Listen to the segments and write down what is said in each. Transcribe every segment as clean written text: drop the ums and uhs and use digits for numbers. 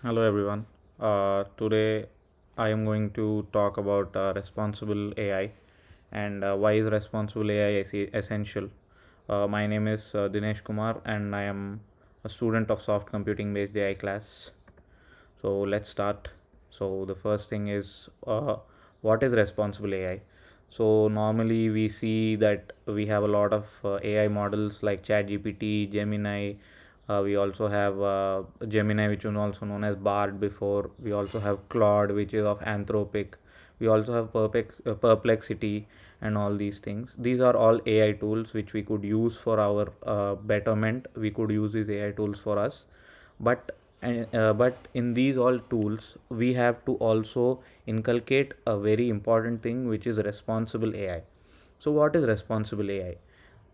Hello everyone. Today I am going to talk about responsible AI and why is responsible AI essential. My name is Dinesh Kumar and I am a student of soft computing based AI class. So let's start. So the first thing is what is responsible AI? So normally we see that we have a lot of AI models like ChatGPT, Gemini. We also have Gemini, which is also known as Bard before. We also have Claude, which is of Anthropic. We also have Perplexity and all these things. These are all AI tools which we could use for our betterment. We could use these AI tools for us, but in these all tools we have to also inculcate a very important thing, which is responsible AI. So what is responsible AI?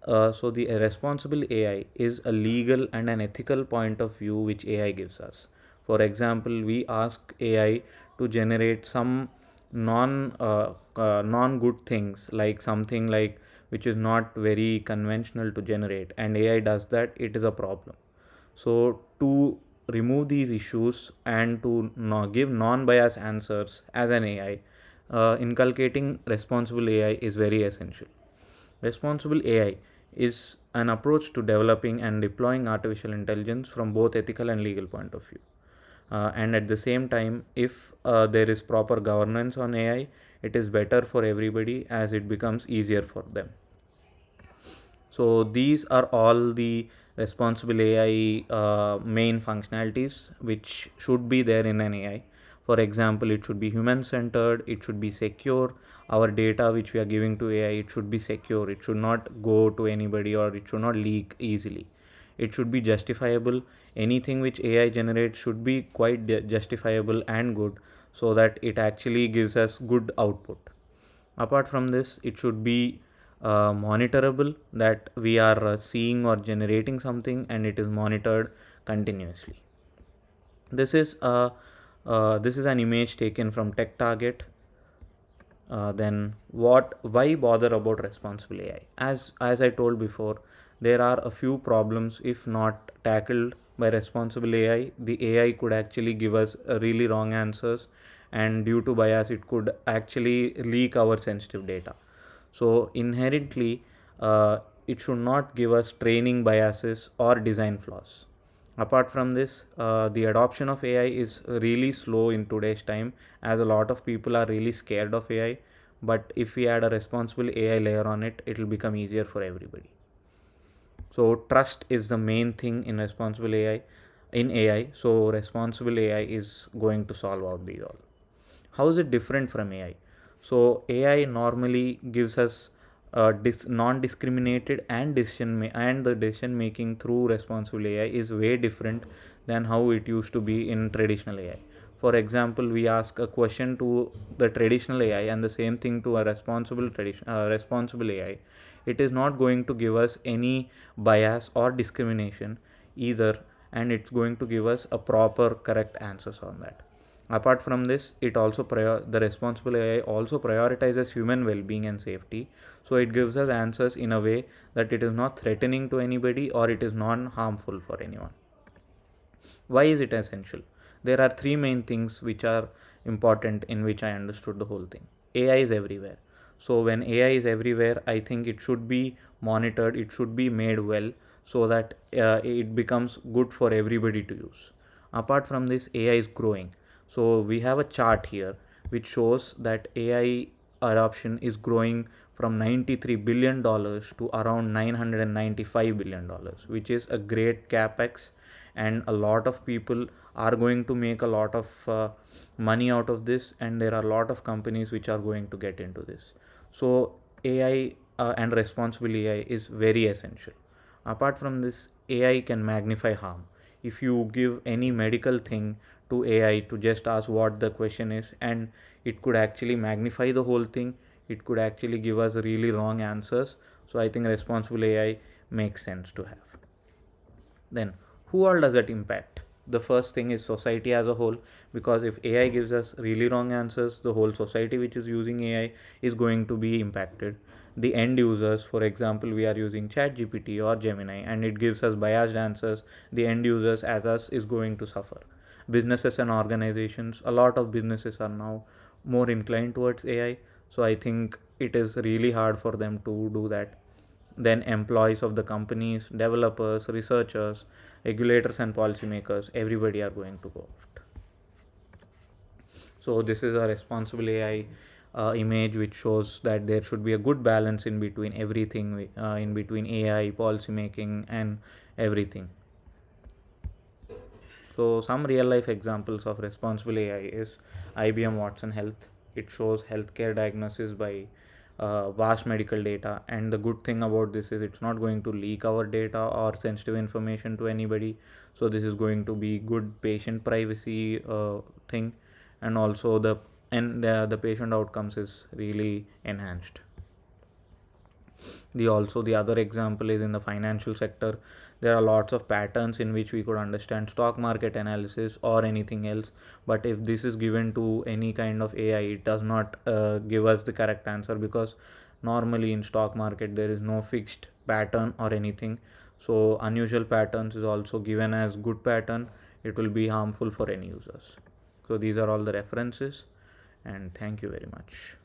So the responsible AI is a legal and an ethical point of view which AI gives us. For example, we ask AI to generate some non good things, like something like which is not very conventional to generate, and AI does that. It is a problem. So to remove these issues and to give non-biased answers as an AI, inculcating responsible AI is very essential. Responsible AI is an approach to developing and deploying artificial intelligence from both ethical and legal point of view. And at the same time, if there is proper governance on AI, it is better for everybody as it becomes easier for them. So these are all the responsible AI main functionalities which should be there in an AI. For example, it should be human centered, it should be secure. Our data which we are giving to AI, it should be secure. It should not go to anybody or it should not leak easily. It should be justifiable. Anything which AI generates should be quite justifiable and good, so that it actually gives us good output. Apart from this, it should be monitorable, that we are seeing or generating something and it is monitored continuously. This is an image taken from Tech Target. Then what? Why bother about responsible AI? As I told before, there are a few problems. If not tackled by responsible AI, the AI could actually give us really wrong answers, and due to bias, it could actually leak our sensitive data. So inherently, it should not give us training biases or design flaws. Apart from this, the adoption of AI is really slow in today's time, as a lot of people are really scared of AI. But if we add a responsible AI layer on it, it will become easier for everybody. So trust is the main thing in responsible AI. In AI, so responsible AI is going to solve out these all. How is it different from AI? So AI normally gives us non-discriminated and and the decision making through responsible AI is way different than how it used to be in traditional AI. For example, we ask a question to the traditional AI and the same thing to a responsible AI. It is not going to give us any bias or discrimination either, and it's going to give us a proper correct answers on that. Apart from this, the responsible AI also prioritizes human well-being and safety, so it gives us answers in a way that it is not threatening to anybody or it is non-harmful for anyone. Why is it essential? There are three main things which are important, in which I understood the whole thing. AI is everywhere. So when AI is everywhere, I think it should be monitored, it should be made well, so that it becomes good for everybody to use. Apart from this, AI is growing. So we have a chart here which shows that AI adoption is growing from $93 billion to around $995 billion, which is a great capex, and a lot of people are going to make a lot of money out of this, and there are a lot of companies which are going to get into this. So AI and responsible AI is very essential. Apart from this, AI can magnify harm. If you give any medical thing to AI to just ask what the question is, and it could actually magnify the whole thing, it could actually give us really wrong answers. So I think responsible AI makes sense to have. Then who all does it impact? The first thing is society as a whole, because if AI gives us really wrong answers, the whole society which is using AI is going to be impacted. The end users, for example, we are using ChatGPT or Gemini and it gives us biased answers, the end users as us is going to suffer. businesses and organizations, a lot of businesses are now more inclined towards AI. So I think it is really hard for them to do that. Then employees of the companies, developers, researchers, regulators and policymakers, everybody are going to go out. So this is a responsible AI image which shows that there should be a good balance in between everything, in between AI, policy making, and everything. So some real life examples of responsible AI is IBM Watson Health. It shows healthcare diagnosis by vast medical data, and the good thing about this is it's not going to leak our data or sensitive information to anybody. So this is going to be good patient privacy thing, and also the patient outcomes is really enhanced. The other example is in the financial sector. There are lots of patterns in which we could understand stock market analysis or anything else, but if this is given to any kind of AI, it does not give us the correct answer, because normally in stock market there is no fixed pattern or anything. So unusual patterns is also given as good pattern, it will be harmful for any users. So these are all the references, and thank you very much.